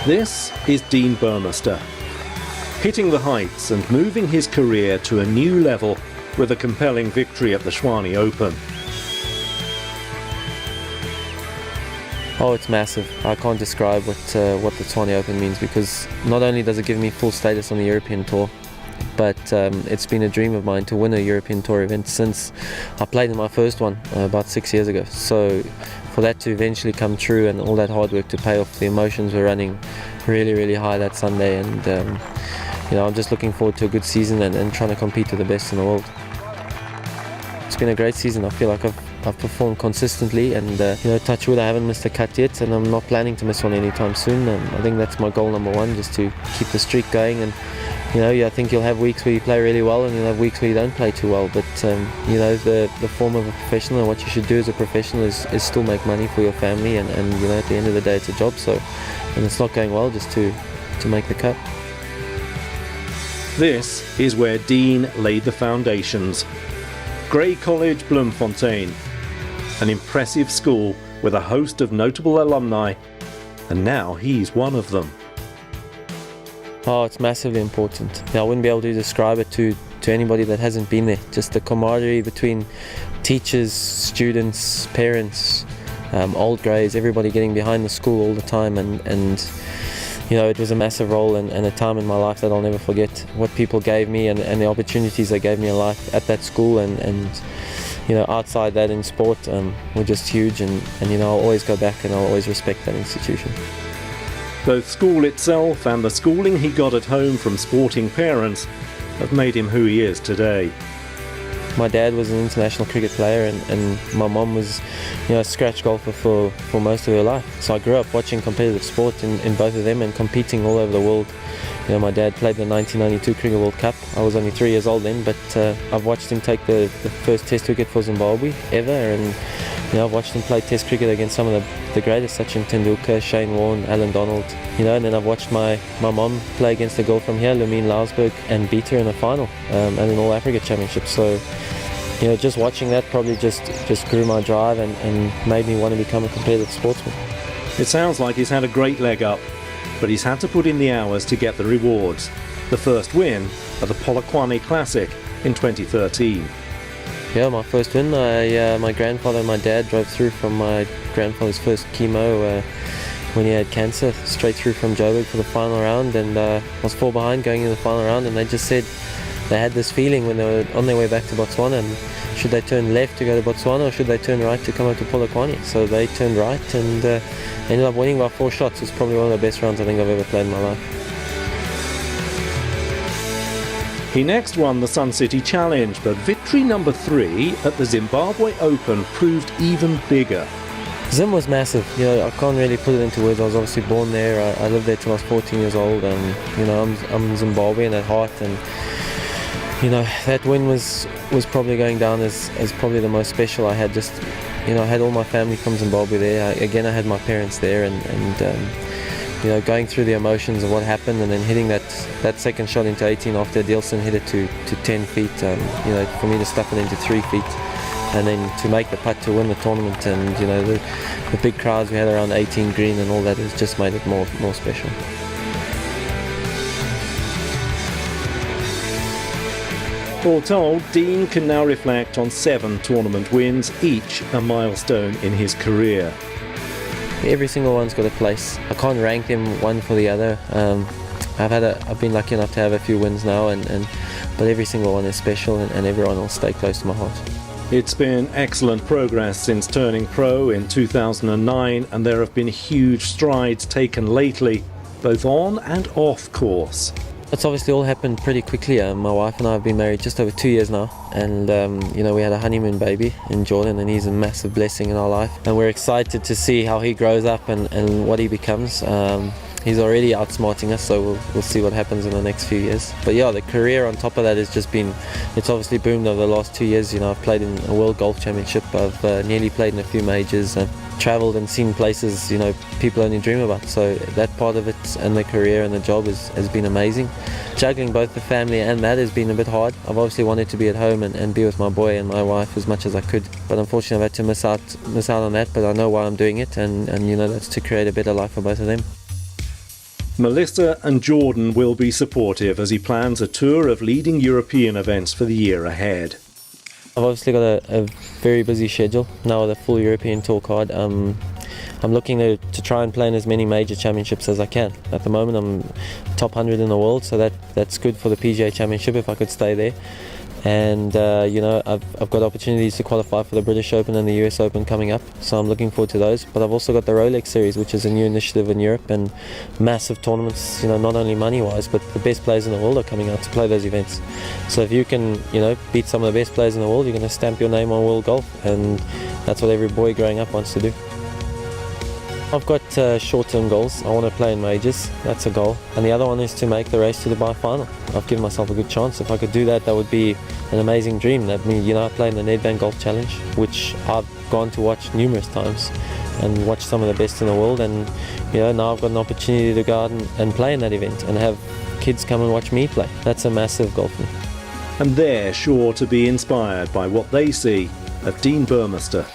This is Dean Burmester, hitting the heights and moving his career to a new level with a compelling victory at the Tshwane Open. Oh, it's massive. I can't describe what the Tshwane Open means, because not only does it give me full status on the European Tour, but it's been a dream of mine to win a European Tour event since I played in my first one about 6 years ago. So for that to eventually come true and all that hard work to pay off, the emotions were running really, really high that Sunday, and I'm just looking forward to a good season and trying to compete with the best in the world. It's been a great season. I feel like I've performed consistently, and touch wood, I haven't missed a cut yet, and I'm not planning to miss one anytime soon. I think that's my goal number one, just to keep the streak going. And I think you'll have weeks where you play really well, and you'll have weeks where you don't play too well. But the form of a professional, and what you should do as a professional is still make money for your family, and at the end of the day, it's a job. So, and it's not going well, just to make the cut. This is where Dean laid the foundations. Grey College, Bloemfontein, an impressive school with a host of notable alumni, and now he's one of them. Oh, it's massively important. I wouldn't be able to describe it to anybody that hasn't been there. Just the camaraderie between teachers, students, parents, old greys, everybody getting behind the school all the time, and it was a massive role and a time in my life that I'll never forget. What people gave me and the opportunities they gave me in life at that school and outside that in sport were just huge, and I'll always go back and I'll always respect that institution. Both school itself and the schooling he got at home from sporting parents have made him who he is today. My dad was an international cricket player, and my mom was a scratch golfer for most of her life. So I grew up watching competitive sport in both of them and competing all over the world. My dad played the 1992 Cricket World Cup. I was only 3 years old then, but I've watched him take the first test wicket for Zimbabwe ever, and I've watched him play test cricket against some of the greatest, Sachin Tendulkar, Shane Warne, Alan Donald, and then I've watched my mom play against a girl from here, Lumine Lausberg, and beat her in a final and an All Africa Championship. So just watching that probably just grew my drive and made me want to become a competitive sportsman. It sounds like he's had a great leg up, but he's had to put in the hours to get the rewards. The first win at the Polokwane Classic in 2013. Yeah, my first win, my grandfather and my dad drove through from my grandfather's first chemo when he had cancer, straight through from Joburg for the final round, and I was 4 behind going into the final round, and they just said they had this feeling when they were on their way back to Botswana, and should they turn left to go to Botswana or should they turn right to come up to Polokwane? So they turned right and ended up winning by 4 shots. It was probably one of the best rounds I think I've ever played in my life. He next won the Sun City Challenge, but victory number 3 at the Zimbabwe Open proved even bigger. Zim was massive. I can't really put it into words. I was obviously born there. I lived there till I was 14 years old, and I'm Zimbabwean at heart, and that win was probably going down as probably the most special I had. Just I had all my family from Zimbabwe there. I had my parents there, and going through the emotions of what happened, and then hitting that second shot into 18 after Dielsen hit it to 10 feet, for me to stuff it into 3 feet, and then to make the putt to win the tournament, and the big crowds we had around 18 green and all that has just made it more special. All told, Dean can now reflect on 7 tournament wins, each a milestone in his career. Every single one's got a place. I can't rank them one for the other. I've been lucky enough to have a few wins now, but every single one is special, and everyone will stay close to my heart. It's been excellent progress since turning pro in 2009, and there have been huge strides taken lately, both on and off course. It's obviously all happened pretty quickly. My wife and I have been married just over 2 years now, and we had a honeymoon baby in Jordan, and he's a massive blessing in our life, and we're excited to see how he grows up and what he becomes. He's already outsmarting us, so we'll see what happens in the next few years. But yeah, the career on top of that has just been, it's obviously boomed over the last 2 years. I've played in a World Golf Championship, I've nearly played in a few majors, travelled and seen places people only dream about. So that part of it and the career and the job has been amazing. Juggling both the family and that has been a bit hard. I've obviously wanted to be at home and be with my boy and my wife as much as I could, but unfortunately I've had to miss out on that. But I know why I'm doing it, and that's to create a better life for both of them. Melissa and Jordan will be supportive as he plans a tour of leading European events for the year ahead. I've obviously got a very busy schedule now with a full European Tour card. I'm looking to try and play in as many major championships as I can. At the moment I'm top 100 in the world, so that's good for the PGA Championship if I could stay there. And I've got opportunities to qualify for the British Open and the US Open coming up, so I'm looking forward to those. But I've also got the Rolex Series, which is a new initiative in Europe, and massive tournaments, not only money wise, but the best players in the world are coming out to play those events. So if you can beat some of the best players in the world, you're going to stamp your name on world golf, and that's what every boy growing up wants to do. I've got short-term goals. I want to play in majors, that's a goal. And the other one is to make the race to the Dubai final. I've given myself a good chance. If I could do that, that would be an amazing dream. That means, I play in the Nedbank Golf Challenge, which I've gone to watch numerous times and watch some of the best in the world. And now I've got an opportunity to go out and play in that event and have kids come and watch me play. That's a massive goal for me. And they're sure to be inspired by what they see of Dean Burmester.